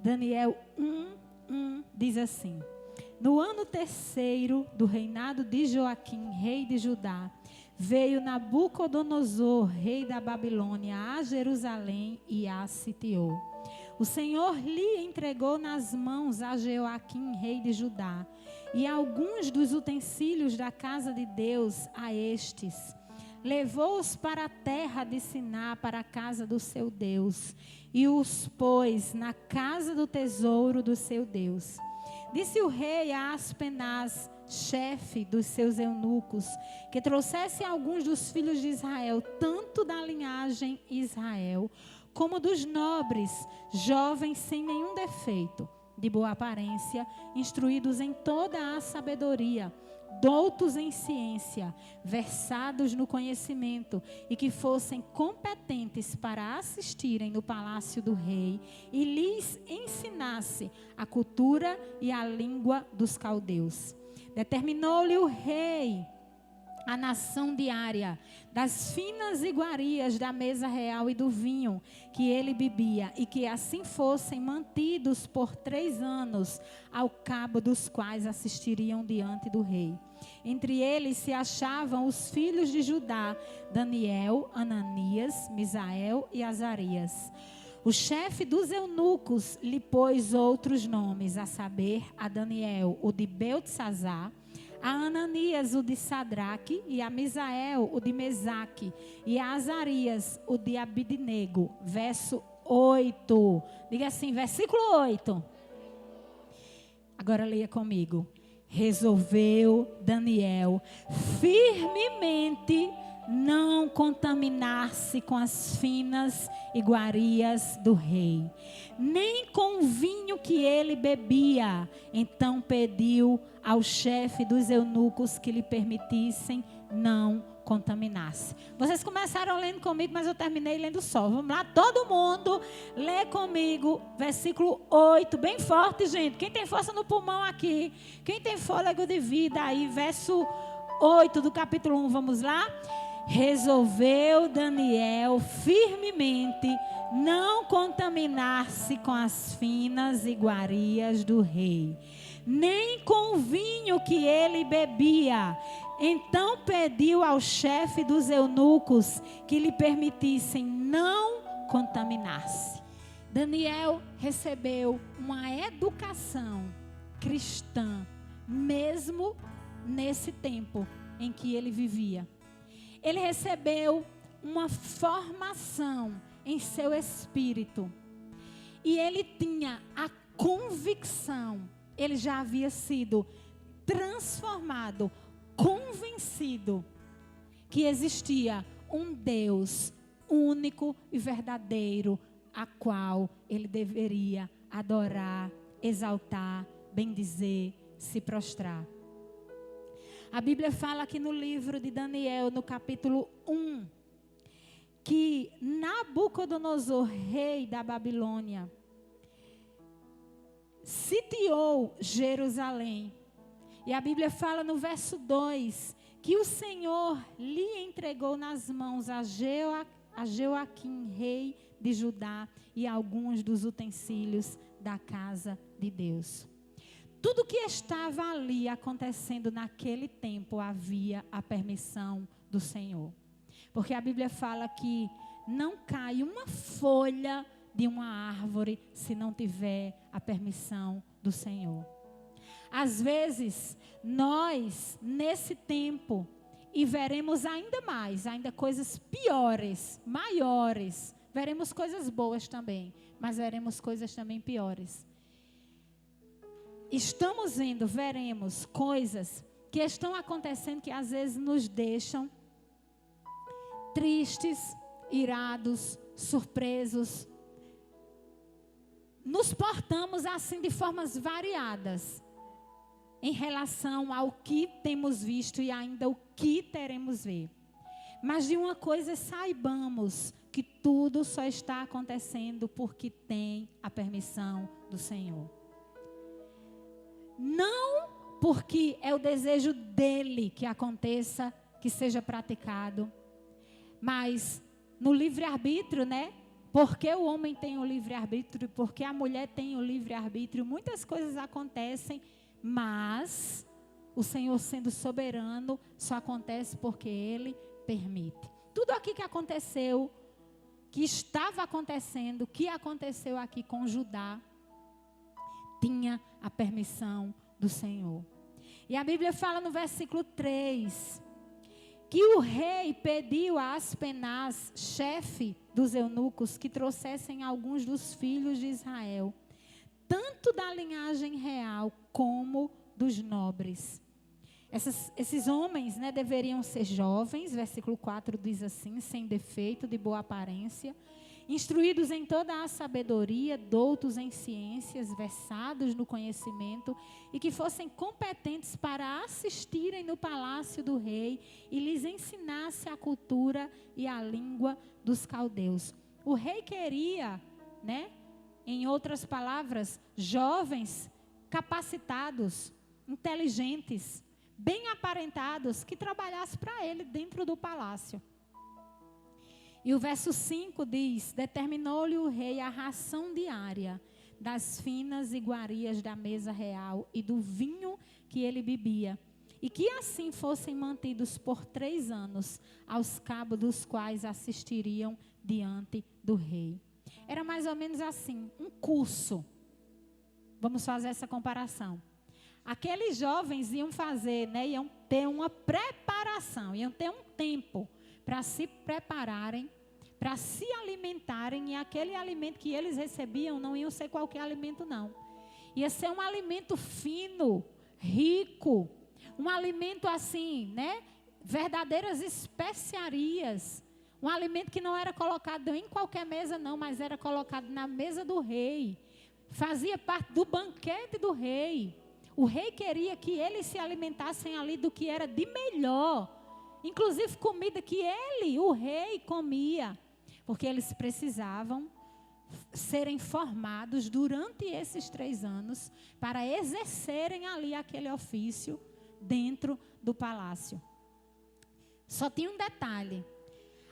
Daniel 1:1 diz assim: no ano terceiro do reinado de Joaquim, rei de Judá, veio Nabucodonosor, rei da Babilônia, a Jerusalém e a sitiou. O Senhor lhe entregou nas mãos a Joaquim, rei de Judá, e alguns dos utensílios da casa de Deus a estes. Levou-os para a terra de Siná, para a casa do seu Deus, e os pôs na casa do tesouro do seu Deus. Disse o rei a Aspenaz, chefe dos seus eunucos, que trouxesse alguns dos filhos de Israel, tanto da linhagem Israel, como dos nobres, jovens sem nenhum defeito, de boa aparência, instruídos em toda a sabedoria, doutos em ciência, versados no conhecimento, e que fossem competentes para assistirem no palácio do rei, e lhes ensinasse a cultura e a língua dos caldeus. Determinou-lhe o rei a nação diária das finas iguarias da mesa real e do vinho que ele bebia, e que assim fossem mantidos por 3 anos, ao cabo dos quais assistiriam diante do rei. Entre eles se achavam os filhos de Judá, Daniel, Ananias, Misael e Azarias. O chefe dos eunucos lhe pôs outros nomes, a saber, a Daniel, o de Beltesazar, a Ananias, o de Sadraque, e a Misael, o de Mesaque, e a Azarias, o de Abidnego. Verso 8. Diga assim, versículo 8. Agora leia comigo. Resolveu Daniel firmemente não contaminar-se com as finas iguarias do rei, nem com o vinho que ele bebia. Então pediu ao chefe dos eunucos que lhe permitissem não contaminar-se. Vocês começaram lendo comigo, mas eu terminei lendo só. Vamos lá, todo mundo lê comigo, versículo 8, bem forte, gente. Quem tem força no pulmão aqui, quem tem fôlego de vida aí, verso 8 do capítulo 1, vamos lá? Resolveu Daniel firmemente não contaminar-se com as finas iguarias do rei, nem com o vinho que ele bebia. Então pediu ao chefe dos eunucos que lhe permitissem não contaminar-se. Daniel recebeu uma educação cristã, mesmo nesse tempo em que ele vivia. Ele recebeu uma formação em seu espírito. E ele tinha a convicção, ele já havia sido transformado, convencido que existia um Deus único e verdadeiro, a qual ele deveria adorar, exaltar, bendizer, se prostrar. A Bíblia fala aqui no livro de Daniel, no capítulo 1, que Nabucodonosor, rei da Babilônia, sitiou Jerusalém. E a Bíblia fala no verso 2, que o Senhor lhe entregou nas mãos a Joaquim, rei de Judá, e alguns dos utensílios da casa de Deus. Tudo que estava ali acontecendo naquele tempo havia a permissão do Senhor. Porque a Bíblia fala que não cai uma folha de uma árvore se não tiver a permissão do Senhor. Às vezes, nós, nesse tempo, e veremos ainda mais, ainda coisas piores, maiores. Veremos coisas boas também, mas veremos coisas também piores. Estamos vendo, veremos coisas que estão acontecendo que às vezes nos deixam tristes, irados, surpresos. Nos portamos assim de formas variadas em relação ao que temos visto e ainda o que teremos ver. Mas de uma coisa saibamos, que tudo só está acontecendo porque tem a permissão do Senhor. Não porque é o desejo dele que aconteça, que seja praticado, mas no livre-arbítrio, né? porque o homem tem o livre-arbítrio, porque a mulher tem o livre-arbítrio, muitas coisas acontecem, mas o Senhor sendo soberano só acontece porque Ele permite. Tudo aqui que aconteceu, que estava acontecendo, que aconteceu aqui com Judá, tinha a permissão do Senhor. E a Bíblia fala no versículo 3, que o rei pediu a Aspenaz, chefe dos eunucos, que trouxessem alguns dos filhos de Israel, tanto da linhagem real como dos nobres. Esses homens, né, deveriam ser jovens, versículo 4 diz assim, sem defeito, de boa aparência, instruídos em toda a sabedoria, doutos em ciências, versados no conhecimento, e que fossem competentes para assistirem no palácio do rei e lhes ensinasse a cultura e a língua dos caldeus. O rei queria, né, em outras palavras, jovens capacitados, inteligentes, bem aparentados, que trabalhassem para ele dentro do palácio. E o verso 5 diz: determinou-lhe o rei a ração diária das finas iguarias da mesa real e do vinho que ele bebia, e que assim fossem mantidos por 3 anos, aos cabos dos quais assistiriam diante do rei. Era mais ou menos assim, um curso. Vamos fazer essa comparação. Aqueles jovens iam fazer, né, iam ter uma preparação, iam ter um tempo para se prepararem, para se alimentarem, e aquele alimento que eles recebiam não ia ser qualquer alimento não. Ia ser um alimento fino, rico, um alimento assim, né, verdadeiras especiarias, um alimento que não era colocado em qualquer mesa não, mas era colocado na mesa do rei, fazia parte do banquete do rei. O rei queria que eles se alimentassem ali do que era de melhor, inclusive comida que ele, o rei, comia, porque eles precisavam serem formados durante esses 3 anos para exercerem ali aquele ofício dentro do palácio. Só tinha um detalhe: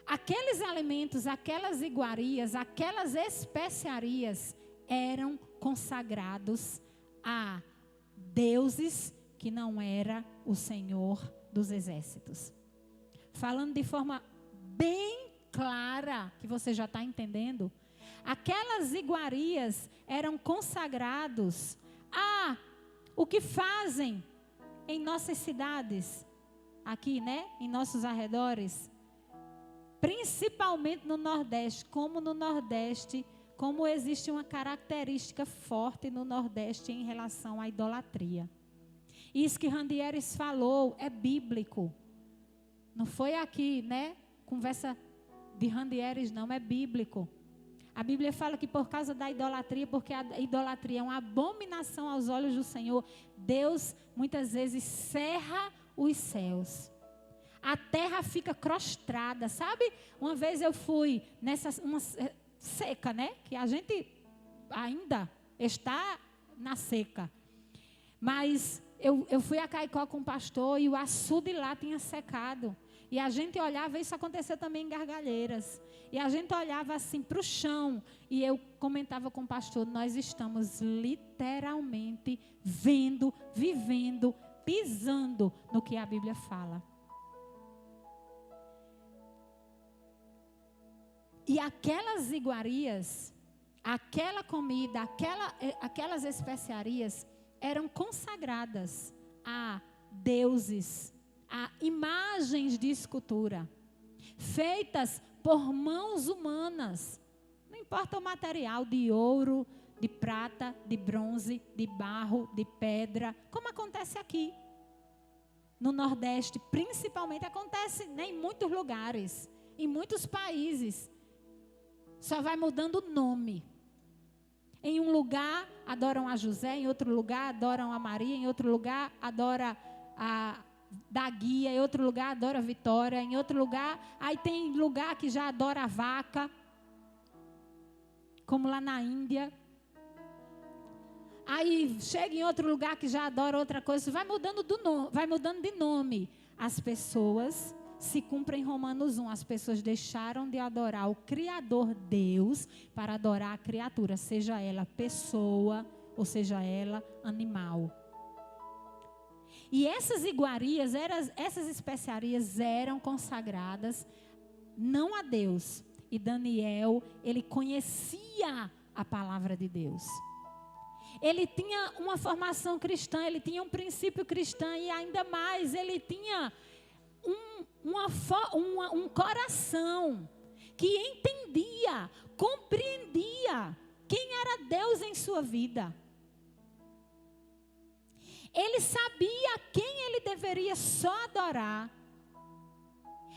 aqueles alimentos, aquelas iguarias, aquelas especiarias eram consagrados a deuses que não era o Senhor dos exércitos. Falando de forma bem clara, que você já está entendendo, aquelas iguarias eram consagrados a o que fazem em nossas cidades, aqui, né, em nossos arredores, principalmente no Nordeste, como existe uma característica forte no Nordeste em relação à idolatria. Isso que Randieres falou é bíblico. Não foi aqui, né, conversa de Randieres, não, é bíblico. A Bíblia fala que por causa da idolatria, porque a idolatria é uma abominação aos olhos do Senhor, Deus muitas vezes cerra os céus. A terra fica prostrada, sabe? Uma vez eu fui nessa uma seca, né? Que a gente ainda está na seca. Mas eu fui a Caicó com o pastor e o açude lá tinha secado. E a gente olhava, isso aconteceu também em Gargalheiras. E a gente olhava assim para o chão. E eu comentava com o pastor, nós estamos literalmente vendo, vivendo, pisando no que a Bíblia fala. E aquelas iguarias, aquela comida, aquelas especiarias eram consagradas a deuses, a imagens de escultura, feitas por mãos humanas. Não importa o material, de ouro, de prata, de bronze, de barro, de pedra, como acontece aqui. No Nordeste, principalmente, acontece, né, em muitos lugares, em muitos países. Só vai mudando o nome. Em um lugar adoram a José, em outro lugar adoram a Maria, em outro lugar adora a da Guia, em outro lugar adora a Vitória, em outro lugar, aí tem lugar que já adora a vaca, como lá na Índia. Aí chega em outro lugar que já adora outra coisa, vai mudando de nome. As pessoas se cumpre em Romanos 1. As pessoas deixaram de adorar o Criador Deus para adorar a criatura, seja ela pessoa ou seja ela animal. E essas iguarias, essas especiarias eram consagradas não a Deus. E Daniel, ele conhecia a palavra de Deus. Ele tinha uma formação cristã, ele tinha um princípio cristão e ainda mais, ele tinha um coração que entendia, compreendia quem era Deus em sua vida. Ele sabia quem ele deveria só adorar.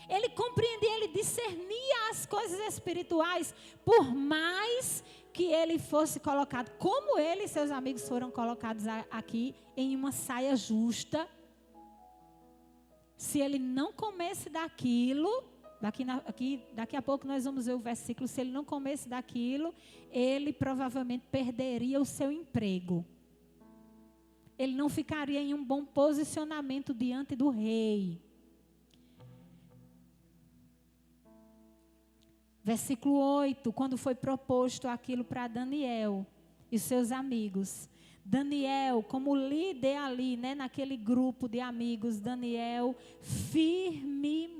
Ele compreendia, ele discernia as coisas espirituais, por mais que ele fosse colocado, como ele e seus amigos foram colocados aqui, em uma saia justa. Se ele não comesse daquilo, daqui a pouco nós vamos ver o versículo, se ele não comesse daquilo, ele provavelmente perderia o seu emprego. Ele não ficaria em um bom posicionamento diante do rei. Versículo 8, quando foi proposto aquilo para Daniel e seus amigos. Daniel, como líder ali, né, naquele grupo de amigos, Daniel firmemente.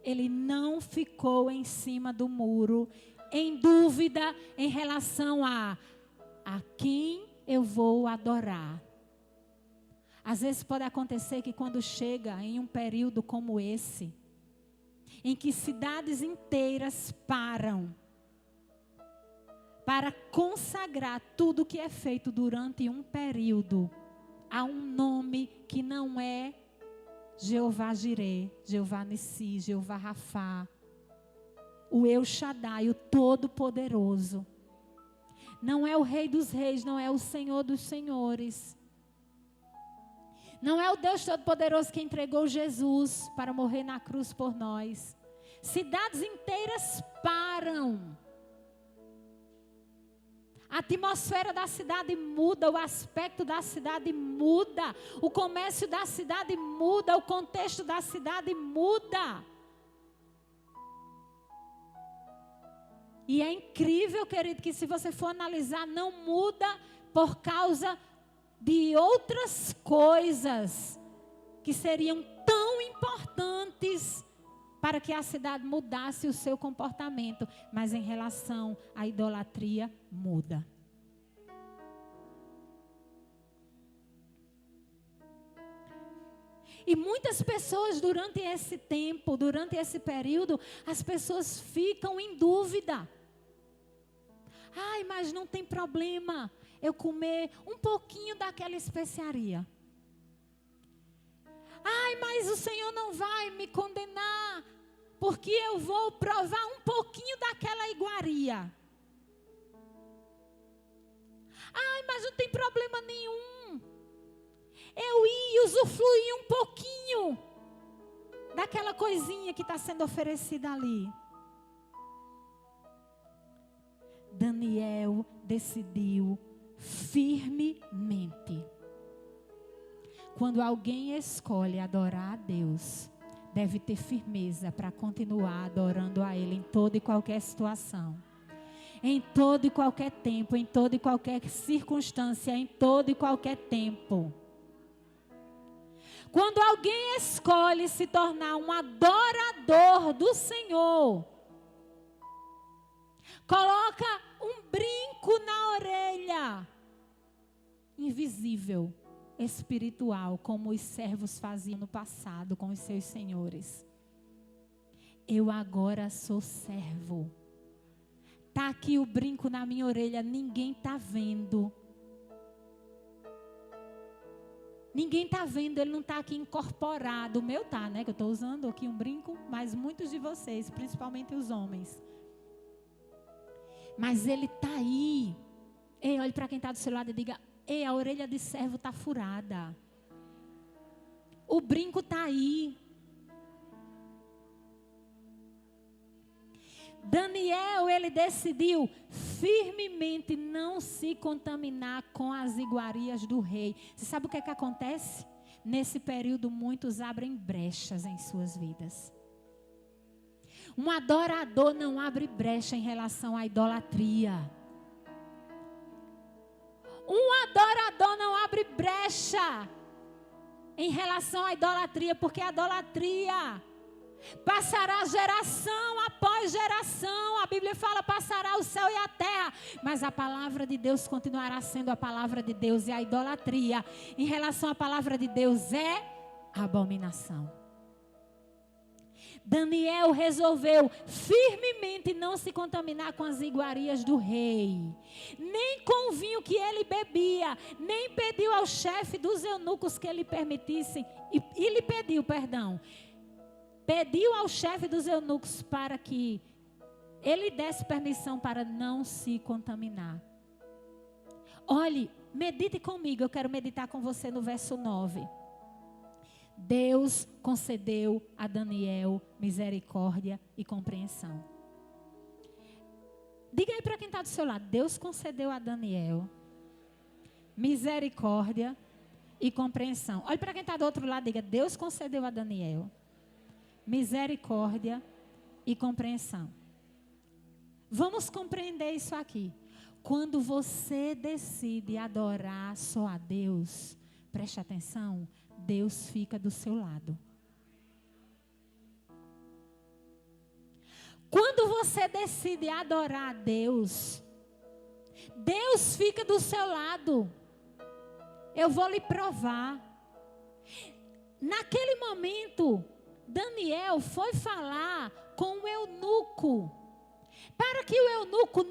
Ele não ficou em cima do muro, em dúvida em relação a quem eu vou adorar. Às vezes pode acontecer que quando chega em um período como esse, em que cidades inteiras param para consagrar tudo que é feito durante um período a um nome que não é Jeová Jireh, Jeová Nissi, Jeová Rafá, o El Shaddai, o Todo-Poderoso. Não é o Rei dos Reis, não é o Senhor dos Senhores. Não é o Deus Todo-Poderoso que entregou Jesus para morrer na cruz por nós. Cidades inteiras param. A atmosfera da cidade muda, o aspecto da cidade muda, o comércio da cidade muda, o contexto da cidade muda. E é incrível, querido, que se você for analisar, não muda por causa de outras coisas que seriam tão importantes para que a cidade mudasse o seu comportamento, mas em relação à idolatria, muda. E muitas pessoas durante esse tempo, durante esse período, as pessoas ficam em dúvida. Ai, mas não tem problema eu comer um pouquinho daquela especiaria. Ai, mas o Senhor não vai me condenar, porque eu vou provar um pouquinho daquela iguaria. Ai, mas não tem problema nenhum. Eu ia usufruir um pouquinho daquela coisinha que está sendo oferecida ali. Daniel decidiu firmemente. Quando alguém escolhe adorar a Deus, deve ter firmeza para continuar adorando a Ele em toda e qualquer situação. Em todo e qualquer tempo, em toda e qualquer circunstância, em todo e qualquer tempo. Quando alguém escolhe se tornar um adorador do Senhor, coloca um brinco na orelha, invisível, espiritual, como os servos faziam no passado com os seus senhores. Eu agora sou servo. Está aqui o brinco na minha orelha, ninguém está vendo. Ninguém está vendo, ele não está aqui incorporado. O meu está, né? Que eu estou usando aqui um brinco, mas muitos de vocês, principalmente os homens. Mas ele está aí. Ei, olhe para quem está do seu lado e diga: ei, a orelha de servo está furada. O brinco está aí. Daniel, ele decidiu firmemente não se contaminar com as iguarias do rei. Você sabe o que é que acontece? nesse período muitos abrem brechas em suas vidas. Um adorador não abre brecha em relação à idolatria. Um adorador não abre brecha em relação à idolatria, porque a idolatria passará geração após geração. A Bíblia fala, passará o céu e a terra, mas a palavra de Deus continuará sendo a palavra de Deus. E a idolatria, em relação à palavra de Deus, é abominação. Daniel resolveu firmemente não se contaminar com as iguarias do rei, nem com o vinho que ele bebia, nem pediu ao chefe dos eunucos que ele permitissem, e lhe pediu, pediu ao chefe dos eunucos para que ele desse permissão para não se contaminar. Olhe, medite comigo, eu quero meditar com você no verso 9. Deus concedeu a Daniel misericórdia e compreensão. Diga aí para quem está do seu lado, Deus concedeu a Daniel misericórdia e compreensão. Olhe para quem está do outro lado, diga, Deus concedeu a Daniel misericórdia e compreensão. Vamos compreender isso aqui. Quando você decide adorar só a Deus, preste atenção, Deus fica do seu lado. Quando você decide adorar a Deus, Deus fica do seu lado. Eu vou lhe provar. Naquele momento, Daniel foi falar com o eunuco, para que o eunuco,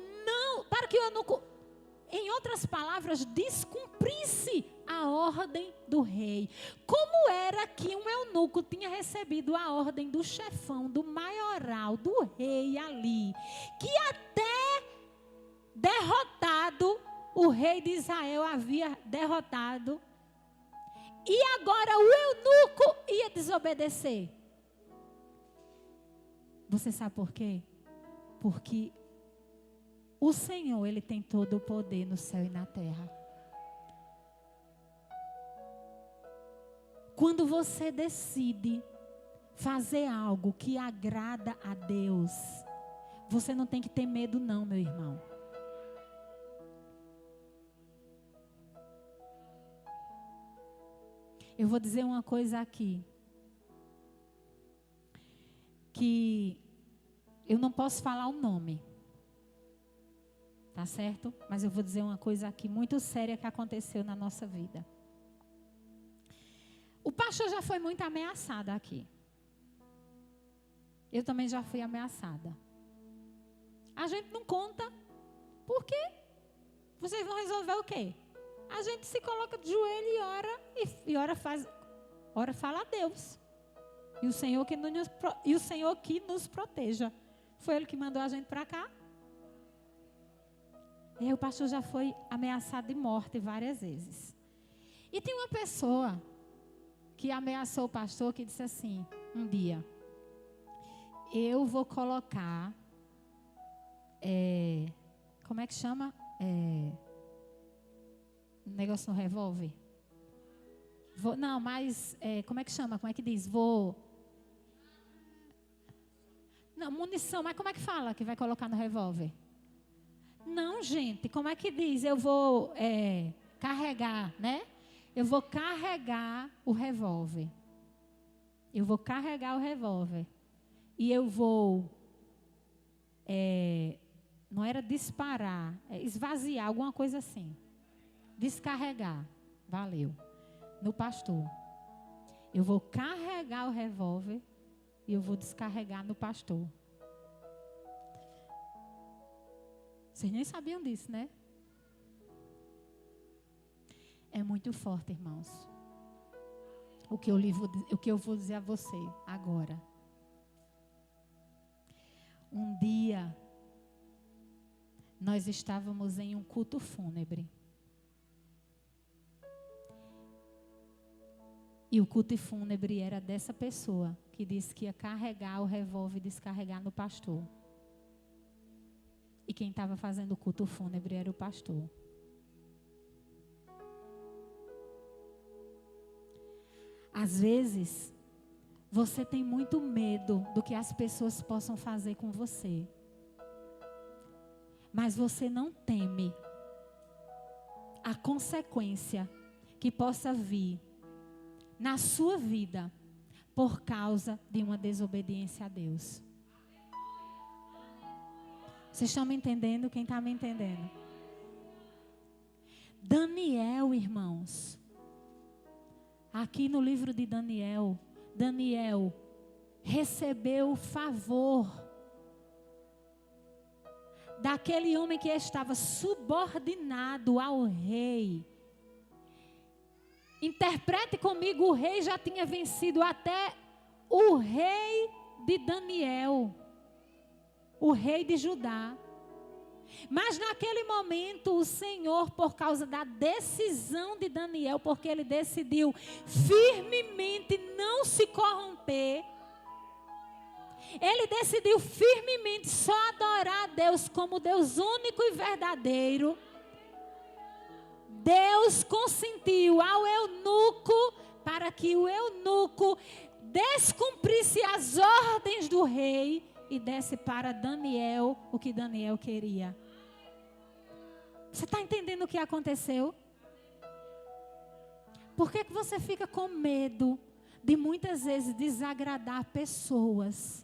em outras palavras, descumprisse a ordem do rei. Como era que um eunuco tinha recebido a ordem do chefão, do maioral, do rei ali, que até derrotado, o rei de Israel havia derrotado, e agora o eunuco ia desobedecer? Você sabe por quê? Porque o Senhor, Ele tem todo o poder no céu e na terra. Quando você decide fazer algo que agrada a Deus, você não tem que ter medo não, meu irmão. Eu vou dizer uma coisa aqui, que eu não posso falar o nome, tá certo? Mas eu vou dizer uma coisa aqui muito séria que aconteceu na nossa vida. O pastor já foi muito ameaçado aqui. Eu também já fui ameaçada. A gente não conta, por quê? Vocês vão resolver o quê? A gente se coloca de joelho e ora, ora fala a Deus. E o Senhor que nos proteja. Foi Ele que mandou a gente para cá. E aí o pastor já foi ameaçado de morte várias vezes. E tem uma pessoa que ameaçou o pastor, que disse assim, um dia, eu vou colocar, como é que chama? Negócio no revólver. Como é que chama? Como é que diz? Não, munição, mas como é que fala que vai colocar no revólver? Não, gente, como é que diz? Eu vou carregar, né? Eu vou carregar o revólver. Eu vou carregar o revólver. E eu vou, não era disparar, esvaziar, alguma coisa assim. Descarregar, valeu. No pastor. Eu vou carregar o revólver e eu vou descarregar no pastor. Vocês nem sabiam disso, né? É muito forte, irmãos. O que eu vou dizer a você agora. Um dia, nós estávamos em um culto fúnebre. E o culto fúnebre era dessa pessoa que disse que ia carregar o revólver e descarregar no pastor. E quem estava fazendo o culto fúnebre era o pastor. Às vezes, você tem muito medo do que as pessoas possam fazer com você. Mas você não teme a consequência que possa vir na sua vida por causa de uma desobediência a Deus. Vocês estão me entendendo? Quem está me entendendo? Daniel, irmãos. Aqui no livro de Daniel, Daniel recebeu o favor daquele homem que estava subordinado ao rei. Interprete comigo, o rei já tinha vencido até o rei de Daniel, o rei de Judá. Mas naquele momento o Senhor, por causa da decisão de Daniel, porque ele decidiu firmemente não se corromper, ele decidiu firmemente só adorar a Deus como Deus único e verdadeiro. Deus consentiu ao eunuco para que o eunuco descumprisse as ordens do rei e desse para Daniel o que Daniel queria. Você está entendendo o que aconteceu? Por que você fica com medo de muitas vezes desagradar pessoas?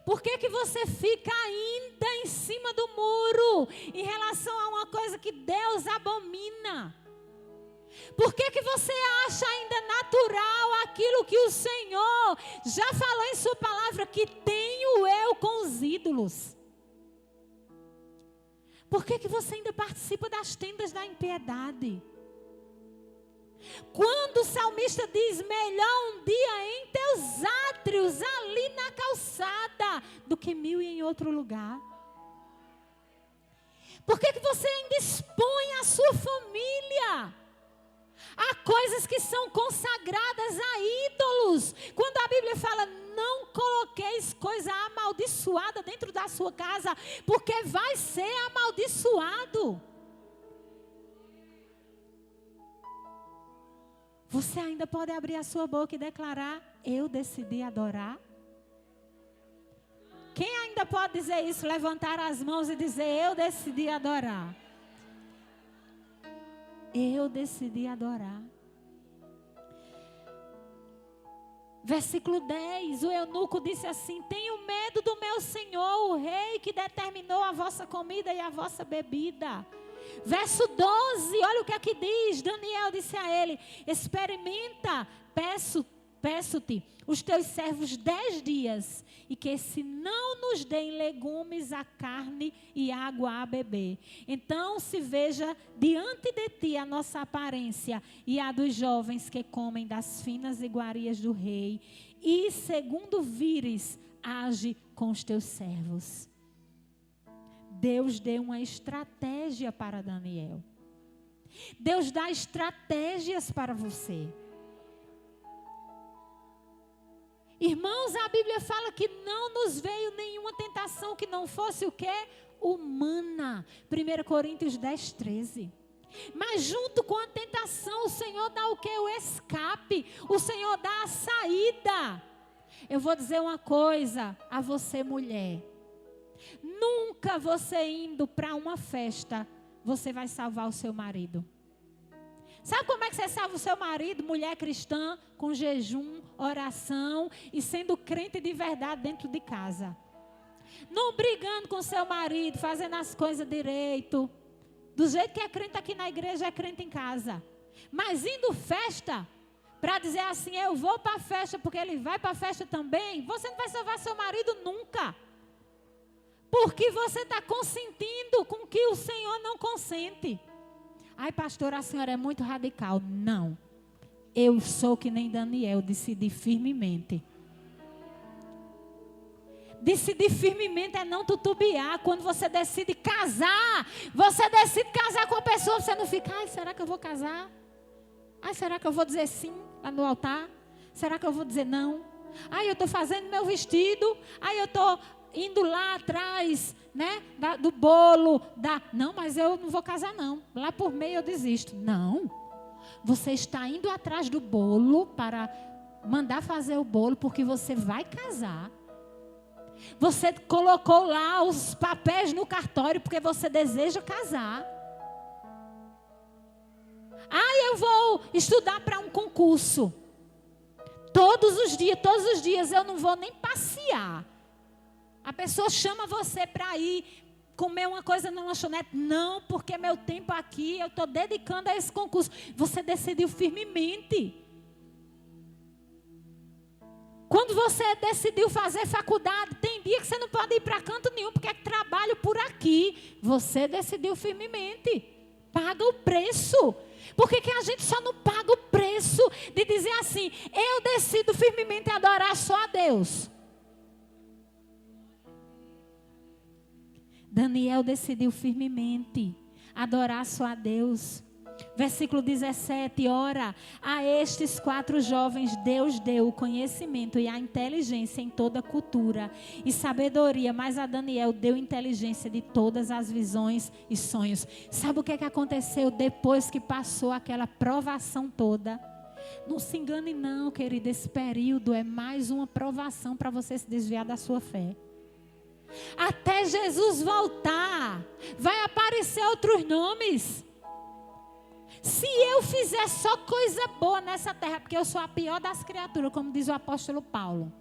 Por que você fica ainda em cima do muro em relação a uma coisa que Deus abomina? Por que você acha ainda natural aquilo que o Senhor já falou em sua palavra, que tenho eu com os ídolos? Por que você ainda participa das tendas da impiedade? Quando o salmista diz, melhor um dia em teus átrios, ali na calçada, do que 1000 em outro lugar. Por que você ainda expõe a sua família a coisas que são consagradas a ídolos? Quando a Bíblia fala, não coloqueis coisa amaldiçoada dentro da sua casa, porque vai ser amaldiçoado. Você ainda pode abrir a sua boca e declarar, eu decidi adorar? Quem ainda pode dizer isso? Levantar as mãos e dizer, eu decidi adorar. Eu decidi adorar. Versículo 10, o eunuco disse assim, tenho medo do meu senhor, o rei que determinou a vossa comida e a vossa bebida. Verso 12, olha o que aqui diz. Daniel disse a ele, experimenta, peço-te, os teus servos 10 dias, e que se não nos deem legumes, a carne e água a beber, então se veja diante de ti a nossa aparência e a dos jovens que comem das finas iguarias do rei, e segundo vires, age com os teus servos. Deus deu uma estratégia para Daniel. Deus dá estratégias para você. Irmãos, a Bíblia fala que não nos veio nenhuma tentação que não fosse o quê? Humana. 1 Coríntios 10, 13. Mas junto com a tentação, o Senhor dá o quê? O escape. O Senhor dá a saída. Eu vou dizer uma coisa a você, mulher. Nunca você indo para uma festa, você vai salvar o seu marido. Sabe como é que você salva o seu marido, mulher cristã, com jejum, oração e sendo crente de verdade dentro de casa? Não brigando com seu marido, fazendo as coisas direito. Do jeito que é crente aqui na igreja, é crente em casa. Mas indo festa, para dizer assim, eu vou para a festa porque ele vai para a festa também, você não vai salvar seu marido nunca. Porque você está consentindo com que o Senhor não consente. Ai, pastor, a senhora é muito radical. Não. Eu sou que nem Daniel, decidi firmemente. Decidir firmemente é não tutubiar. Quando você decide casar, você decide casar com a pessoa, você não fica, ai, será que eu vou casar? Ai, será que eu vou dizer sim lá no altar? Será que eu vou dizer não? Ai, eu estou fazendo meu vestido. Ai, eu estou indo lá atrás, né, do bolo. Não, mas eu não vou casar não. Lá por meio eu desisto. Não. Você está indo atrás do bolo para mandar fazer o bolo porque você vai casar. Você colocou lá os papéis no cartório porque você deseja casar. Eu vou estudar para um concurso. Todos os dias eu não vou nem passear. A pessoa chama você para ir comer uma coisa na lanchonete. Não, porque meu tempo aqui eu estou dedicando a esse concurso. Você decidiu firmemente. Quando você decidiu fazer faculdade, tem dia que você não pode ir para canto nenhum, porque é trabalho por aqui. Você decidiu firmemente. Paga o preço. Por que a gente só não paga o preço de dizer assim, eu decido firmemente adorar só a Deus? Daniel decidiu firmemente adorar só a Deus. Versículo 17, ora, a estes 4 jovens Deus deu o conhecimento e a inteligência em toda cultura e sabedoria, mas a Daniel deu inteligência de todas as visões e sonhos. Sabe o que aconteceu depois que passou aquela provação toda? Não se engane não, querido, esse período é mais uma provação para você se desviar da sua fé. Até Jesus voltar, vai aparecer outros nomes. Se eu fizer só coisa boa nessa terra, porque eu sou a pior das criaturas, como diz o apóstolo Paulo.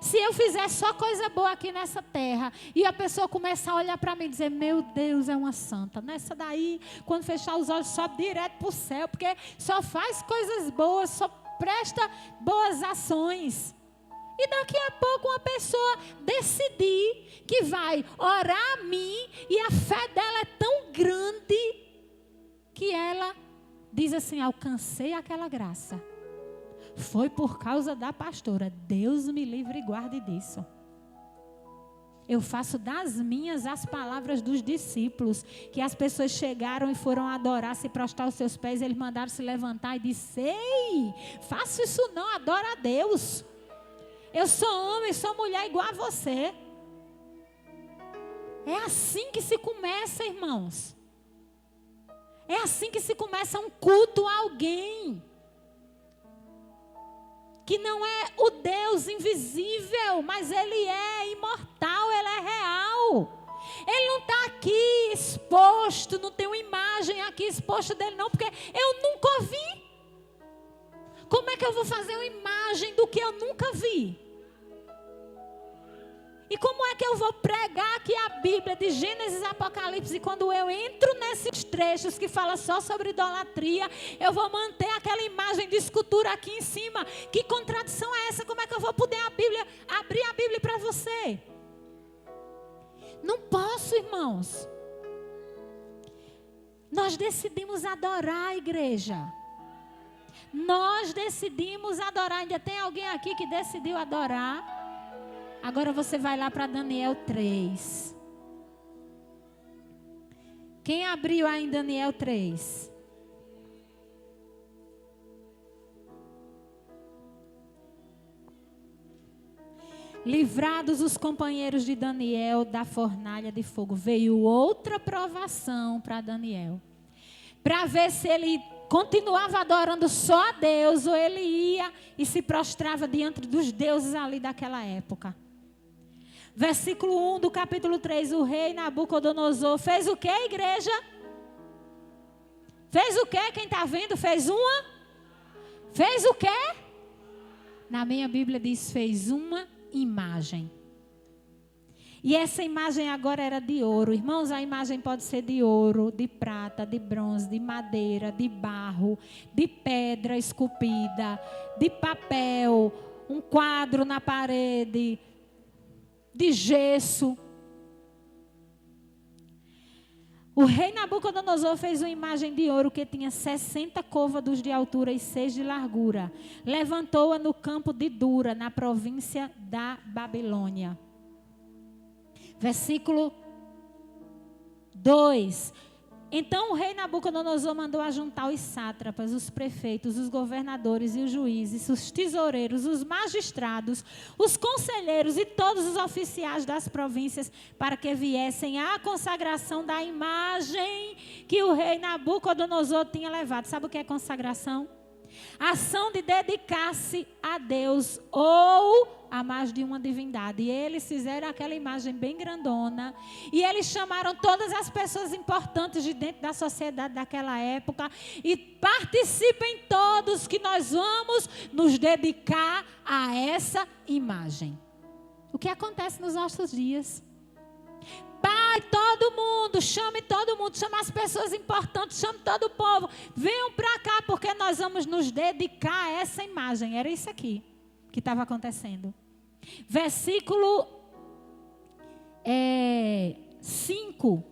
Se eu fizer só coisa boa aqui nessa terra, e a pessoa começar a olhar para mim e dizer, meu Deus, é uma santa. Nessa daí, quando fechar os olhos, sobe direto para o céu, porque só faz coisas boas, só presta boas ações. E daqui a pouco uma pessoa decidir que vai orar a mim, e a fé dela é tão grande, que ela diz assim, alcancei aquela graça. Foi por causa da pastora. Deus me livre e guarde disso. Eu faço das minhas as palavras dos discípulos, que as pessoas chegaram e foram adorar, se prostrar aos seus pés, eles mandaram se levantar e disse, ei, faço isso não, adora a Deus. Eu sou homem, sou mulher igual a você. É assim que se começa, irmãos. É assim que se começa um culto a alguém. Que não é o Deus invisível, mas Ele é imortal, Ele é real. Ele não está aqui exposto, não tem uma imagem aqui exposta dele não, porque eu nunca ouvi. Como é que eu vou fazer uma imagem do que eu nunca vi? E como é que eu vou pregar aqui a Bíblia de Gênesis e Apocalipse, e quando eu entro nesses trechos que falam só sobre idolatria, eu vou manter aquela imagem de escultura aqui em cima? Que contradição é essa? Como é que eu vou poder abrir a Bíblia para você? Não posso, irmãos. Nós decidimos adorar a igreja. Nós decidimos adorar. Ainda tem alguém aqui que decidiu adorar? Agora você vai lá para Daniel 3. Quem abriu aí em Daniel 3? Livrados os companheiros de Daniel da fornalha de fogo. Veio outra provação para Daniel. Para ver se ele continuava adorando só a Deus, ou ele ia e se prostrava diante dos deuses ali daquela época. Versículo 1 do capítulo 3. O rei Nabucodonosor fez o que, igreja? Fez o que? Quem está vendo? Fez uma? Fez o que? Na minha Bíblia diz, fez uma imagem. E essa imagem agora era de ouro. Irmãos, a imagem pode ser de ouro, de prata, de bronze, de madeira, de barro, de pedra esculpida, de papel, um quadro na parede, de gesso. O rei Nabucodonosor fez uma imagem de ouro que tinha 60 côvados de altura e 6 de largura. Levantou-a no campo de Dura, na província da Babilônia. Versículo 2. Então o rei Nabucodonosor mandou ajuntar os sátrapas, os prefeitos, os governadores e os juízes, os tesoureiros, os magistrados, os conselheiros e todos os oficiais das províncias para que viessem à consagração da imagem que o rei Nabucodonosor tinha levado. Sabe o que é consagração? Ação de dedicar-se a Deus ou a mais de uma divindade. E eles fizeram aquela imagem bem grandona. E eles chamaram todas as pessoas importantes de dentro da sociedade daquela época. E participem todos que nós vamos nos dedicar a essa imagem. O que acontece nos nossos dias? Pai, todo mundo, chame as pessoas importantes, chame todo o povo. Venham para cá porque nós vamos nos dedicar a essa imagem. Era isso aqui que estava acontecendo. Versículo 5.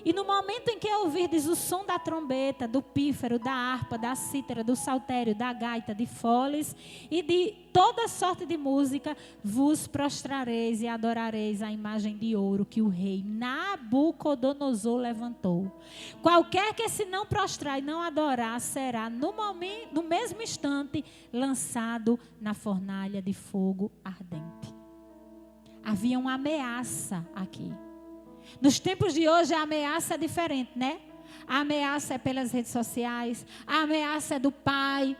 E no momento em que ouvirdes o som da trombeta, do pífaro, da harpa, da cítara, do saltério, da gaita, de foles e de toda sorte de música, vos prostrareis e adorareis a imagem de ouro que o rei Nabucodonosor levantou. Qualquer que se não prostrar e não adorar será no mesmo instante lançado na fornalha de fogo ardente. Havia uma ameaça aqui. Nos tempos de hoje a ameaça é diferente, né? A ameaça é pelas redes sociais, a ameaça é do pai.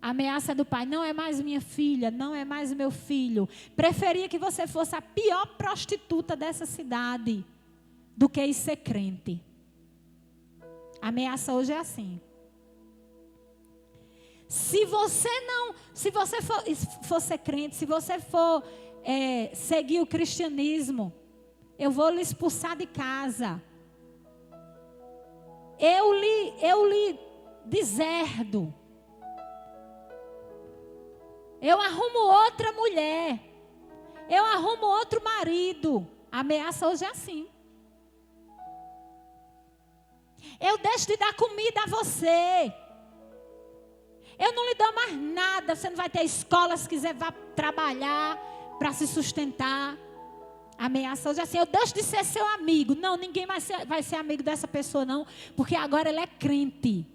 A ameaça é do pai, não é mais minha filha, não é mais meu filho. Preferia que você fosse a pior prostituta dessa cidade do que ser crente. A ameaça hoje é assim. Se você for ser crente, se você for seguir o cristianismo, eu vou lhe expulsar de casa. Eu lhe deserdo. Eu arrumo outra mulher. Eu arrumo outro marido. A ameaça hoje é assim. Eu deixo de dar comida a você. Eu não lhe dou mais nada. Você não vai ter escola se quiser vá trabalhar para se sustentar. A ameaça hoje é assim: eu deixo de ser seu amigo. Não, ninguém vai ser amigo dessa pessoa não, porque agora ele é crente.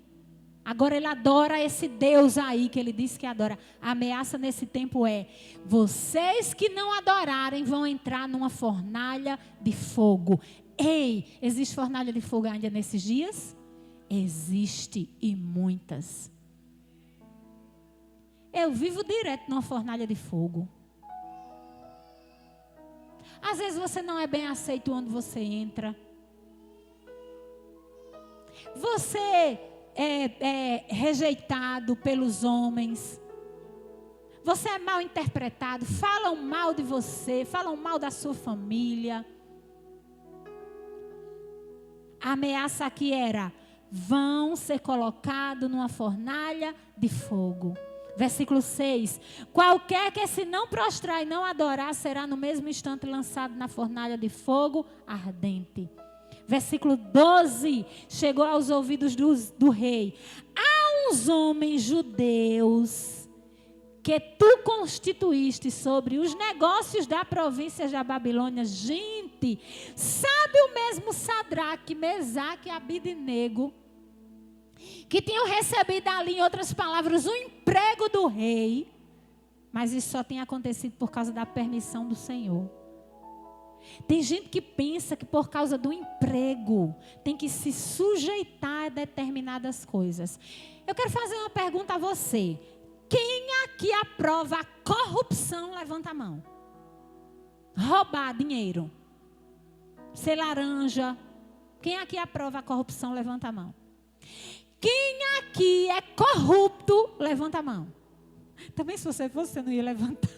Agora ele adora esse Deus aí que ele disse que adora. A ameaça nesse tempo é: vocês que não adorarem vão entrar numa fornalha de fogo. Ei, existe fornalha de fogo ainda nesses dias? Existe, e muitas. Eu vivo direto numa fornalha de fogo. Às vezes você não é bem aceito onde você entra. Você é rejeitado pelos homens. Você é mal interpretado. Falam mal de você. Falam mal da sua família. A ameaça aqui era: vão ser colocados numa fornalha de fogo. Versículo 6. Qualquer que se não prostrar e não adorar será no mesmo instante lançado na fornalha de fogo ardente. Versículo 12. Chegou aos ouvidos do rei: há uns homens judeus que tu constituíste sobre os negócios da província da Babilônia. Gente, sabe o mesmo Sadraque, Mesaque e Abidnego, que tinham recebido ali, em outras palavras, o emprego do rei, mas isso só tem acontecido por causa da permissão do Senhor. Tem gente que pensa que por causa do emprego tem que se sujeitar a determinadas coisas. Eu quero fazer uma pergunta a você. Quem aqui aprova a corrupção? Levanta a mão. Roubar dinheiro, ser laranja. Quem aqui aprova a corrupção? Levanta a mão. Quem aqui é corrupto? Levanta a mão. Também se você fosse, você não ia levantar.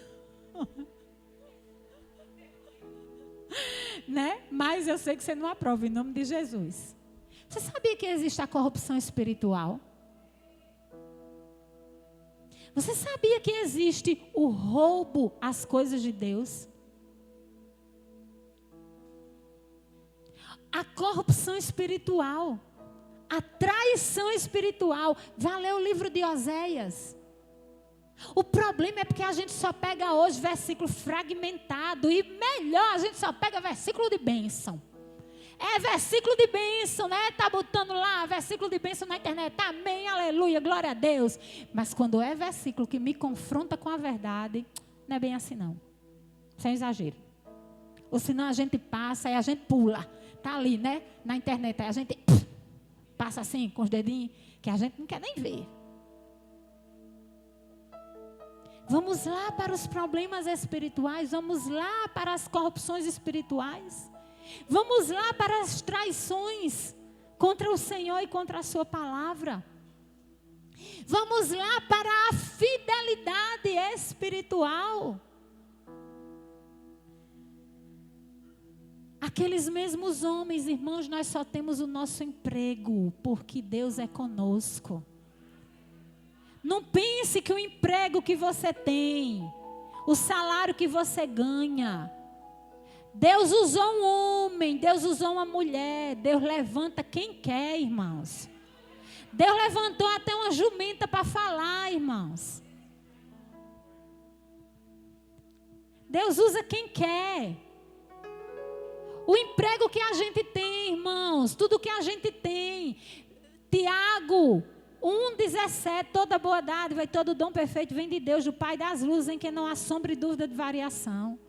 Né? Mas eu sei que você não aprova, em nome de Jesus. Você sabia que existe a corrupção espiritual? Você sabia que existe o roubo às coisas de Deus? A corrupção espiritual, a traição espiritual. Vá ler o livro de Oséias. O problema é porque a gente só pega hoje versículo fragmentado. E melhor, a gente só pega versículo de bênção. É versículo de bênção, né? Está botando lá versículo de bênção na internet. Amém, aleluia, glória a Deus. Mas quando é versículo que me confronta com a verdade, não é bem assim não. Sem exagero. Ou senão a gente passa e a gente pula. Está ali, né? Na internet. Aí a gente passa assim com os dedinhos, que a gente não quer nem ver. Vamos lá para os problemas espirituais. Vamos lá para as corrupções espirituais. Vamos lá para as traições contra o Senhor e contra a sua palavra. Vamos lá para a fidelidade espiritual. Aqueles mesmos homens, irmãos, nós só temos o nosso emprego porque Deus é conosco. Não pense que o emprego que você tem, o salário que você ganha, Deus usou um homem, Deus usou uma mulher, Deus levanta quem quer, irmãos. Deus levantou até uma jumenta para falar, irmãos. Deus usa quem quer. O emprego que a gente tem, irmãos, tudo que a gente tem. Tiago 1,17, toda boa dádiva e todo dom perfeito vem de Deus, do Pai das luzes, em que não há sombra e dúvida de variação.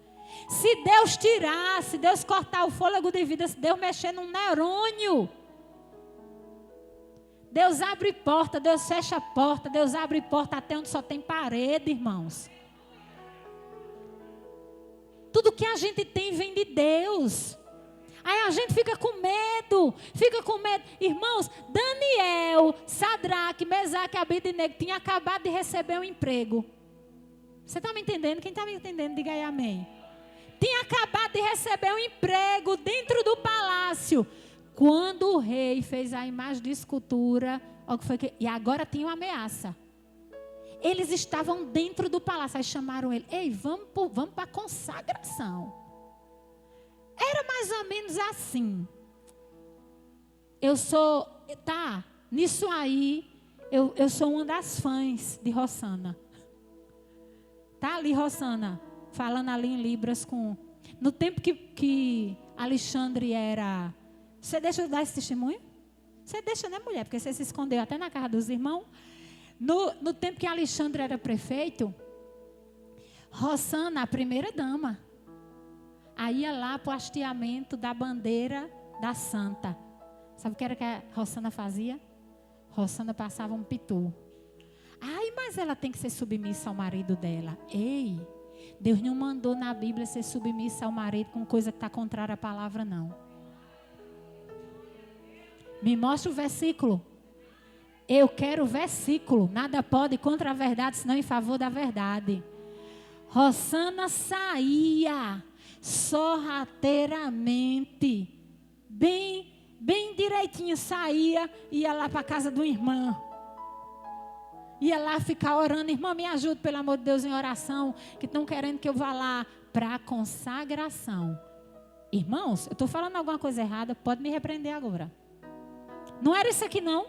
Se Deus tirar, se Deus cortar o fôlego de vida, se Deus mexer num neurônio, Deus abre porta, Deus fecha porta, Deus abre porta até onde só tem parede, irmãos. Tudo que a gente tem vem de Deus. Aí a gente fica com medo. Irmãos, Daniel, Sadraque, Mesaque e Abednego tinham acabado de receber um emprego. Você está me entendendo? Quem está me entendendo, diga aí amém. Tinha acabado de receber um emprego dentro do palácio. Quando o rei fez a imagem de escultura, e agora tinha uma ameaça. Eles estavam dentro do palácio, aí chamaram ele. Ei, vamos para a consagração. Era mais ou menos assim. Nisso aí, eu sou uma das fãs de Rosana. Tá ali Rosana, falando ali em Libras no tempo que Alexandre era... Você deixa eu dar esse testemunho? Você deixa, né, mulher? Porque você se escondeu até na casa dos irmãos. No tempo que Alexandre era prefeito, Rosana, a primeira dama, aí ia lá para o hasteamento da bandeira da santa. Sabe o que era que a Rosana fazia? Rosana passava um pitu. Ai, mas ela tem que ser submissa ao marido dela. Ei, Deus não mandou na Bíblia ser submissa ao marido com coisa que está contrária à palavra, não. Me mostra o versículo. Eu quero o versículo. Nada pode contra a verdade, senão em favor da verdade. Rosana saía sorrateiramente, bem direitinho, saía, ia lá para a casa do irmão. Ia lá ficar orando. Irmã, me ajude, pelo amor de Deus, em oração, que estão querendo que eu vá lá para a consagração. Irmãos, eu estou falando alguma coisa errada, pode me repreender agora. Não era isso aqui não.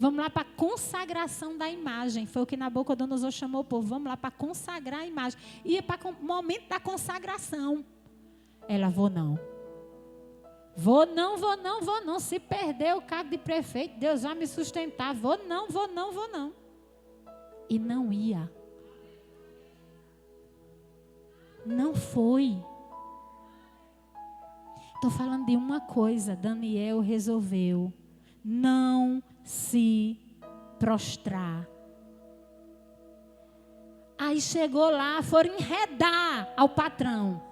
Vamos lá para a consagração da imagem. Foi o que Nabucodonosor chamou o povo. Vamos lá para consagrar a imagem. Ia para o momento da consagração. Ela, vou não. Se perder o cargo de prefeito, Deus vai me sustentar. Vou não. E não ia. Não foi. Estou falando de uma coisa. Daniel resolveu não se prostrar. Aí chegou lá, foram enredar ao patrão.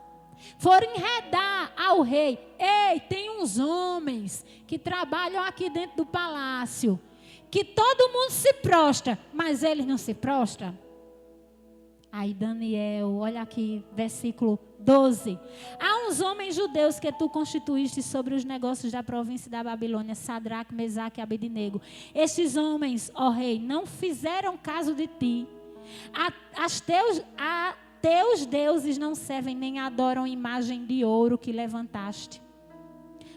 Foram enredar ao rei. Ei, tem uns homens que trabalham aqui dentro do palácio, que todo mundo se prostra, mas eles não se prostram. Aí Daniel, olha aqui, versículo 12. Há uns homens judeus que tu constituíste sobre os negócios da província da Babilônia, Sadraque, Mesaque e Abednego. Estes homens, ó rei, não fizeram caso de ti. Teus deuses não servem nem adoram imagem de ouro que levantaste.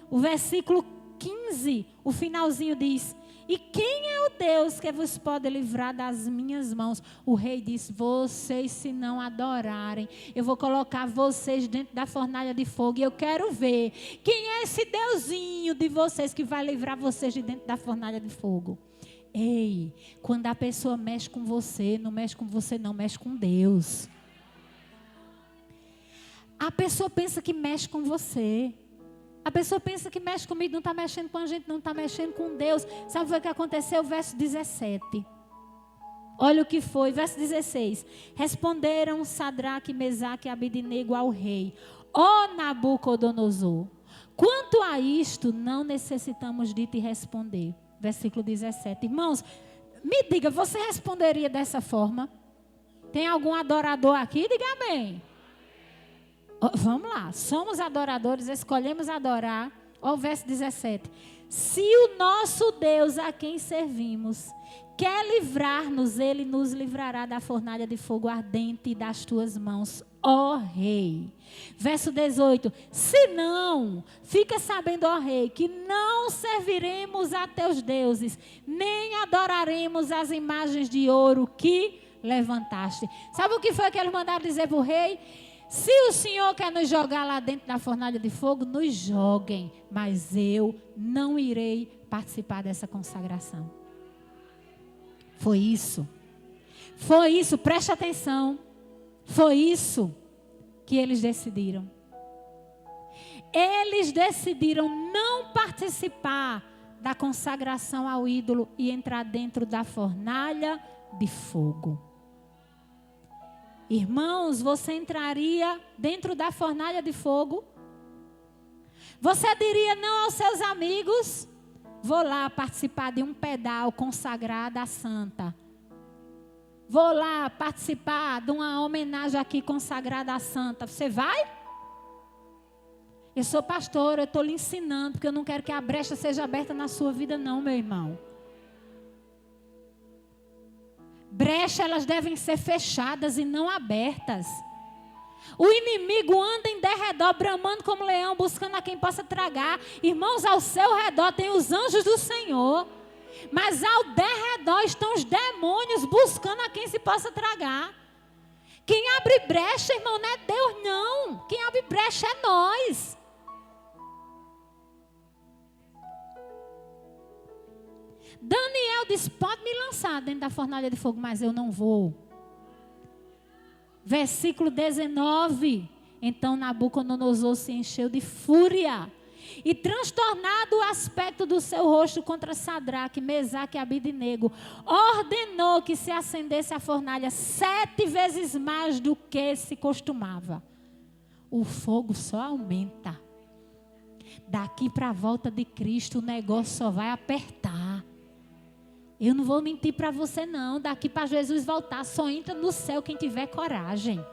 O versículo 15, o finalzinho diz: e quem é único Deus que vos pode livrar das minhas mãos. O rei disse: vocês, se não adorarem, eu vou colocar vocês dentro da fornalha de fogo. E eu quero ver quem é esse Deusinho de vocês que vai livrar vocês de dentro da fornalha de fogo. Ei, quando a pessoa mexe com você, não mexe com você não, mexe com Deus. A pessoa pensa que mexe com você. A pessoa pensa que mexe comigo, não está mexendo com a gente, não está mexendo com Deus. Sabe o que aconteceu? Verso 17. Olha o que foi, verso 16. Responderam Sadraque, Mesaque e Abidnego ao rei: ó Nabucodonosor, quanto a isto não necessitamos de te responder. Versículo 17. Irmãos, me diga, você responderia dessa forma? Tem algum adorador aqui? Diga amém. Vamos lá, somos adoradores, escolhemos adorar. Olha o verso 17. Se o nosso Deus a quem servimos quer livrar-nos, Ele nos livrará da fornalha de fogo ardente das tuas mãos, ó Rei. Verso 18. Se não, fica sabendo, ó Rei, que não serviremos a teus deuses, nem adoraremos as imagens de ouro que levantaste. Sabe o que foi que eles mandaram dizer para o rei? Se o Senhor quer nos jogar lá dentro da fornalha de fogo, nos joguem. Mas eu não irei participar dessa consagração. Foi isso. Foi isso, preste atenção. Foi isso que eles decidiram. Eles decidiram não participar da consagração ao ídolo e entrar dentro da fornalha de fogo. Irmãos, você entraria dentro da fornalha de fogo? Você diria não aos seus amigos? Vou lá participar de um pedal consagrado à santa. Vou lá participar de uma homenagem aqui consagrada à santa. Você vai? Eu sou pastora, eu estou lhe ensinando, porque eu não quero que a brecha seja aberta na sua vida não, meu irmão. Brechas, elas devem ser fechadas e não abertas. O inimigo anda em derredor, bramando como leão, buscando a quem possa tragar. Irmãos, ao seu redor tem os anjos do Senhor. Mas ao derredor estão os demônios buscando a quem se possa tragar. Quem abre brecha, irmão, não é Deus não. Quem abre brecha é nós. Daniel disse: pode me lançar dentro da fornalha de fogo, mas eu não vou. Versículo 19. Então Nabucodonosor se encheu de fúria e, transtornado o aspecto do seu rosto contra Sadraque, Mesaque e Abidnego, ordenou que se acendesse a fornalha 7 vezes mais do que se costumava. O fogo só aumenta. Daqui para a volta de Cristo o negócio só vai apertar. Eu não vou mentir para você não. Daqui para Jesus voltar, só entra no céu quem tiver coragem.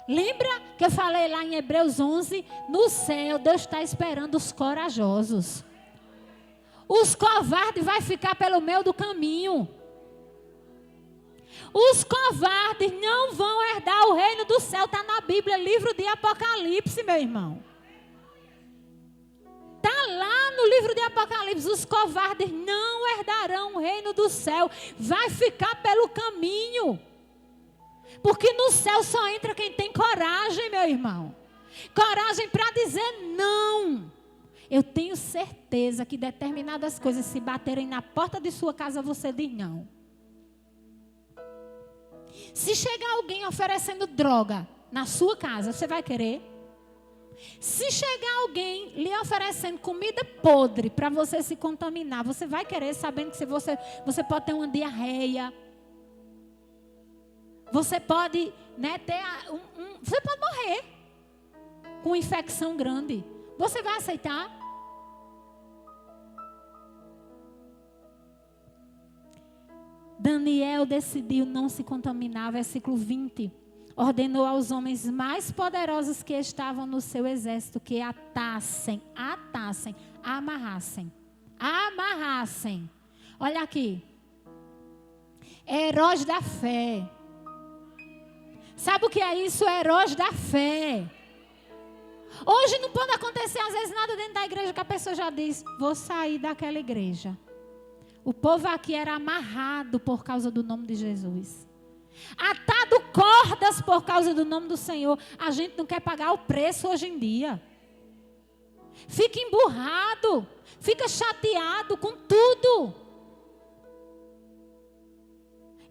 Lembra que eu falei lá em Hebreus 11? No céu, Deus está esperando os corajosos. Os covardes vão ficar pelo meio do caminho. Os covardes não vão herdar o reino do céu. Está na Bíblia, livro de Apocalipse, meu irmão. Está lá no livro de Apocalipse. Os covardes não herdarão o reino do céu. Vai ficar pelo caminho. Porque no céu só entra quem tem coragem, meu irmão. Coragem para dizer não. Eu tenho certeza que determinadas coisas, se baterem na porta de sua casa, você diz não. Se chegar alguém oferecendo droga na sua casa, você vai querer? Se chegar alguém lhe oferecendo comida podre para você se contaminar, você vai querer, sabendo que você pode ter uma diarreia. Você pode, você pode morrer com infecção grande. Você vai aceitar? Daniel decidiu não se contaminar, versículo 20. Ordenou aos homens mais poderosos que estavam no seu exército que amarrassem. Olha aqui. Heróis da fé. Sabe o que é isso? Heróis da fé. Hoje não pode acontecer às vezes nada dentro da igreja que a pessoa já diz: vou sair daquela igreja. O povo aqui era amarrado por causa do nome de Jesus. Atado cordas por causa do nome do Senhor. A gente não quer pagar o preço hoje em dia. Fica emburrado. Fica chateado com tudo.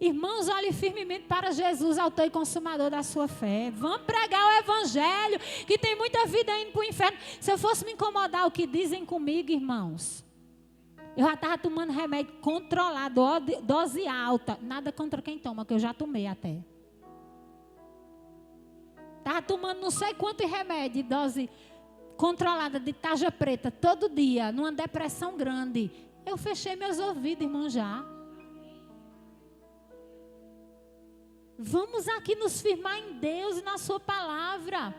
Irmãos, olhe firmemente para Jesus, autor e consumador da sua fé. Vamos pregar o evangelho, que tem muita vida indo para o inferno. Se eu fosse me incomodar o que dizem comigo, irmãos, eu já estava tomando remédio controlado, dose alta. Nada contra quem toma, que eu já tomei até. Estava tomando não sei quanto remédio, dose controlada de tarja preta, todo dia, numa depressão grande. Eu fechei meus ouvidos, irmão, já. Vamos aqui nos firmar em Deus e na sua palavra.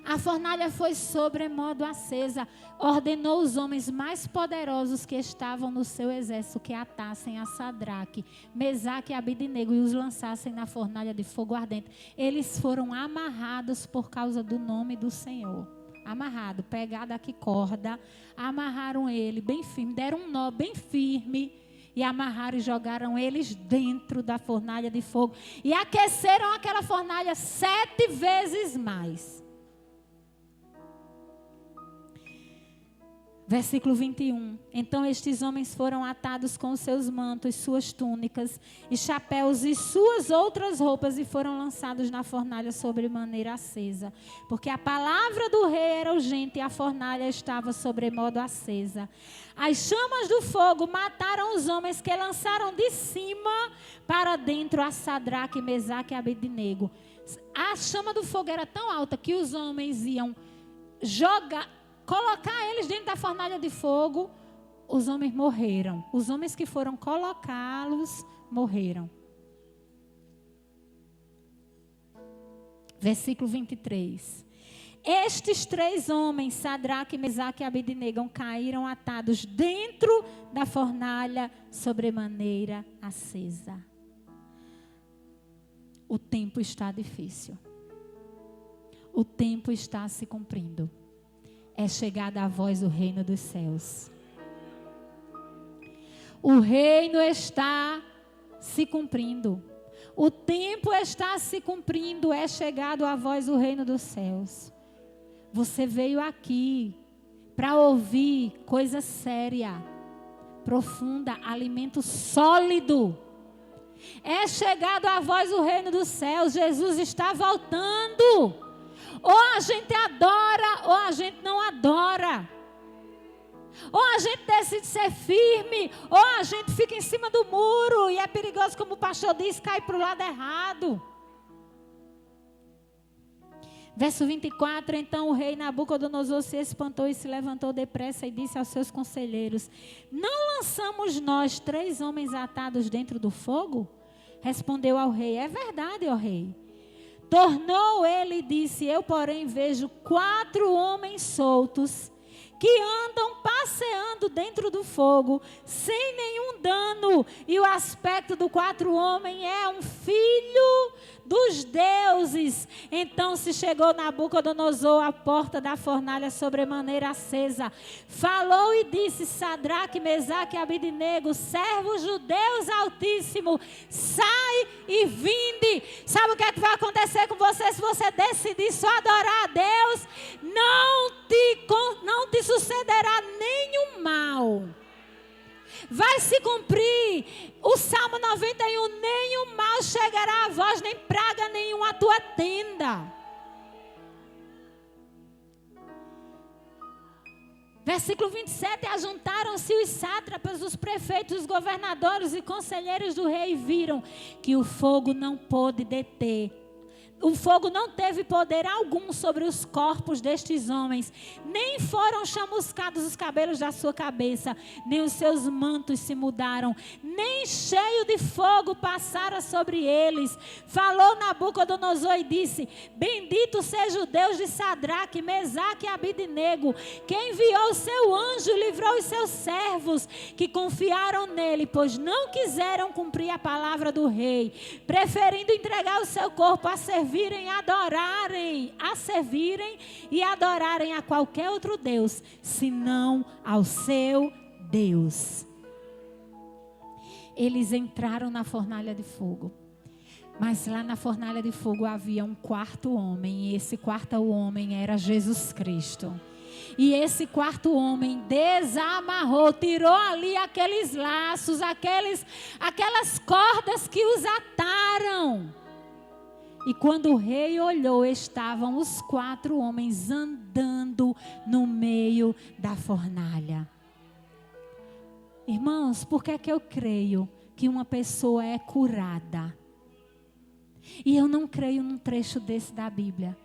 A fornalha foi sobremodo acesa. Ordenou os homens mais poderosos que estavam no seu exército que atassem a Sadraque, Mesaque e Abidnego e os lançassem na fornalha de fogo ardente. Eles foram amarrados por causa do nome do Senhor. Amarrado, pegado aqui corda, amarraram ele bem firme, deram um nó bem firme. E amarraram e jogaram eles dentro da fornalha de fogo. E aqueceram aquela fornalha 7 vezes mais. Versículo 21. Então estes homens foram atados com os seus mantos, suas túnicas e chapéus e suas outras roupas e foram lançados na fornalha sobremaneira acesa. Porque a palavra do rei era urgente e a fornalha estava sobremodo acesa. As chamas do fogo mataram os homens que lançaram de cima para dentro a Sadraque, Mesaque e Abednego. A chama do fogo era tão alta que os homens iam colocar eles dentro da fornalha de fogo. Os homens morreram. Os homens que foram colocá-los morreram. Versículo 23. Estes 3 homens, Sadraque, Mesaque e Abednego, caíram atados dentro da fornalha sobremaneira acesa. O tempo está difícil. O tempo está se cumprindo. É chegada a voz do reino dos céus. O reino está se cumprindo. O tempo está se cumprindo. É chegado a voz do reino dos céus. Você veio aqui para ouvir coisa séria, profunda, alimento sólido. É chegado a voz do reino dos céus. Jesus está voltando. Ou a gente adora, ou a gente não adora. Ou a gente decide ser firme, ou a gente fica em cima do muro e é perigoso, como o pastor diz, cair para o lado errado. Verso 24, então o rei Nabucodonosor se espantou e se levantou depressa e disse aos seus conselheiros: não lançamos nós 3 homens atados dentro do fogo? Respondeu ao rei: é verdade, ó rei. Tornou ele e disse: eu, porém, vejo 4 homens soltos que andam passeando dentro do fogo, sem nenhum dano. E o aspecto do 4 homens é um filho dos deuses. Então se chegou Nabucodonosor à porta da fornalha sobremaneira acesa. Falou e disse: Sadraque, Mesaque e Abednego, servos do Deus Altíssimo, sai e vinde. Sabe o que é que vai acontecer com você se você decidir só adorar a Deus? Não te sucederá nenhum mal. Vai se cumprir o Salmo 91, nenhum mal chegará a vós, nem praga nenhuma à tua tenda. Versículo 27, ajuntaram-se os sátrapas, os prefeitos, os governadores e conselheiros do rei e viram que o fogo não pôde deter. O fogo não teve poder algum sobre os corpos destes homens, nem foram chamuscados os cabelos da sua cabeça, nem os seus mantos se mudaram, nem cheio de fogo passara sobre eles. Falou Nabucodonosor e disse: bendito seja o Deus de Sadraque, Mesaque e Abednego, que enviou o seu anjo e livrou os seus servos, que confiaram nele, pois não quiseram cumprir a palavra do rei, preferindo entregar o seu corpo a servirem e adorarem a qualquer outro Deus, senão ao seu Deus. Eles entraram na fornalha de fogo. Mas lá na fornalha de fogo havia um quarto homem. E esse quarto homem era Jesus Cristo. E esse quarto homem desamarrou, tirou ali aqueles laços, aquelas cordas que os ataram. E quando o rei olhou, estavam os 4 homens andando no meio da fornalha. Irmãos, por que é que eu creio que uma pessoa é curada? E eu não creio num trecho desse da Bíblia.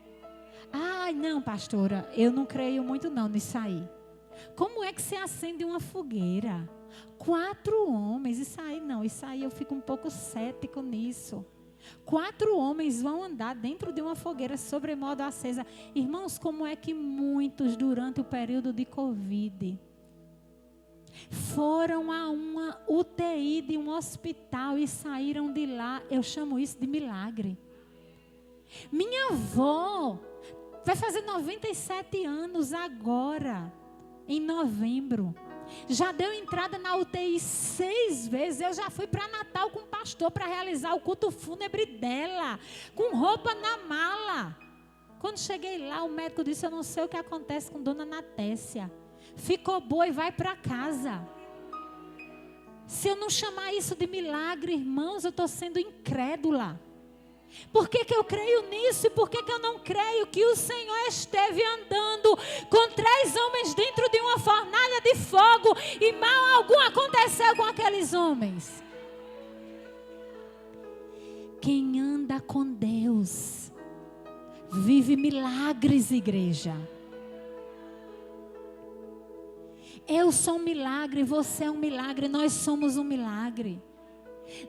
Ai, não, pastora, eu não creio muito não nisso aí. Como é que se acende uma fogueira? 4 homens, isso aí eu fico um pouco cético nisso. 4 homens vão andar dentro de uma fogueira sobremodo acesa. Irmãos, como é que muitos durante o período de Covid foram a uma UTI de um hospital e saíram de lá? Eu chamo isso de milagre. Minha avó vai fazer 97 anos agora, em novembro. Já deu entrada na UTI 6 vezes. Eu já fui para Natal com o pastor para realizar o culto fúnebre dela, com roupa na mala. Quando cheguei lá, o médico disse: eu não sei o que acontece com dona Natécia. Ficou boa e vai para casa. Se eu não chamar isso de milagre, irmãos, eu estou sendo incrédula. Por que eu creio nisso e por que eu não creio que o Senhor esteve andando com 3 homens dentro de uma fornalha de fogo e mal algum aconteceu com aqueles homens? Quem anda com Deus vive milagres, igreja. Eu sou um milagre, você é um milagre, nós somos um milagre.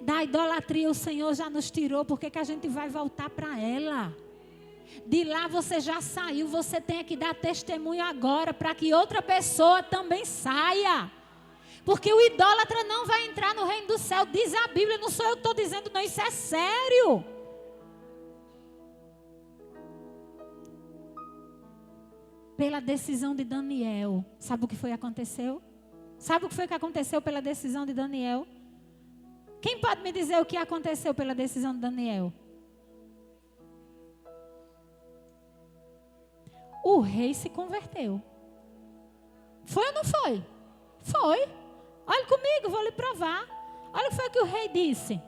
Da idolatria o Senhor já nos tirou, por que a gente vai voltar para ela? De lá você já saiu, você tem que dar testemunho agora para que outra pessoa também saia. Porque o idólatra não vai entrar no reino do céu, diz a Bíblia, não sou eu que estou dizendo não, isso é sério. Pela decisão de Daniel, sabe o que foi que aconteceu? Sabe o que foi que aconteceu pela decisão de Daniel? Quem pode me dizer o que aconteceu pela decisão de Daniel? O rei se converteu. Foi ou não foi? Foi. Olha comigo, vou lhe provar. Olha o que foi que o rei disse.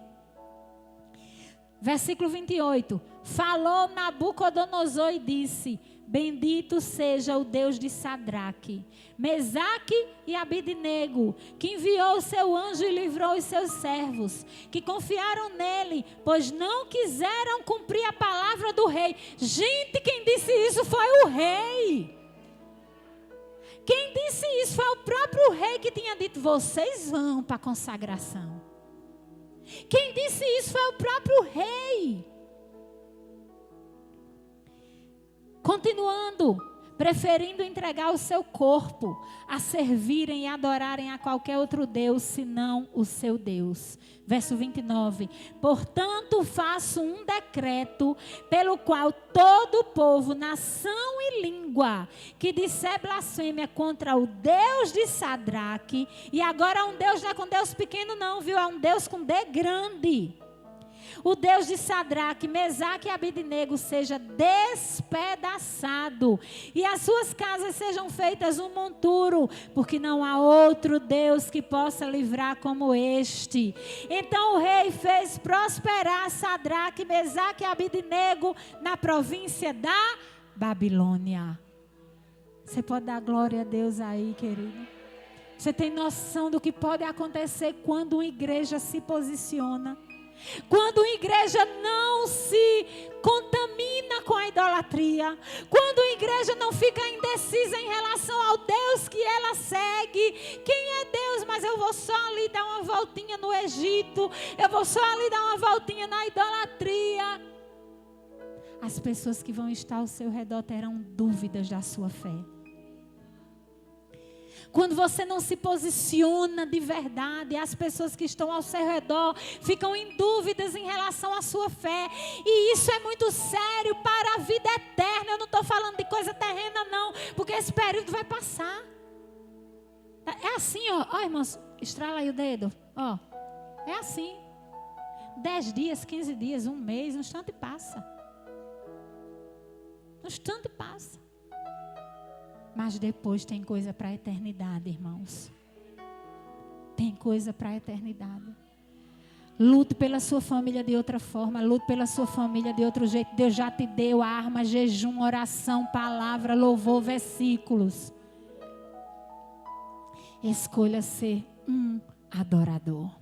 Versículo 28. Falou Nabucodonosor e disse: bendito seja o Deus de Sadraque, Mesaque e Abidnego, que enviou o seu anjo e livrou os seus servos, que confiaram nele, pois não quiseram cumprir a palavra do rei. Gente, quem disse isso foi o rei. Quem disse isso foi o próprio rei que tinha dito: vocês vão para a consagração. Quem disse isso foi o próprio rei. Continuando, preferindo entregar o seu corpo a servirem e adorarem a qualquer outro Deus, senão o seu Deus. Verso 29. Portanto, faço um decreto pelo qual todo povo, nação e língua que disser blasfêmia contra o Deus de Sadraque, e agora um Deus não é com Deus pequeno não, viu? É um Deus com D grande. O Deus de Sadraque, Mesaque e Abidnego seja despedaçado e as suas casas sejam feitas um monturo, porque não há outro Deus que possa livrar como este. Então o rei fez prosperar Sadraque, Mesaque e Abidnego na província da Babilônia. Você pode dar glória a Deus aí, querido? Você tem noção do que pode acontecer quando uma igreja se posiciona? Quando a igreja não se contamina com a idolatria, quando a igreja não fica indecisa em relação ao Deus que ela segue. Quem é Deus? Mas eu vou só ali dar uma voltinha no Egito, eu vou só ali dar uma voltinha na idolatria. As pessoas que vão estar ao seu redor terão dúvidas da sua fé. Quando você não se posiciona de verdade, as pessoas que estão ao seu redor ficam em dúvidas em relação à sua fé. E isso é muito sério para a vida eterna. Eu não estou falando de coisa terrena não, porque esse período vai passar. É assim, ó, irmãos, estrala aí o dedo, ó. É assim. 10 dias, 15 dias, um mês, um instante passa. Um instante passa. Mas depois tem coisa para a eternidade, irmãos. Tem coisa para a eternidade. Lute pela sua família de outra forma. Lute pela sua família de outro jeito. Deus já te deu arma, jejum, oração, palavra, louvor, versículos. Escolha ser um adorador.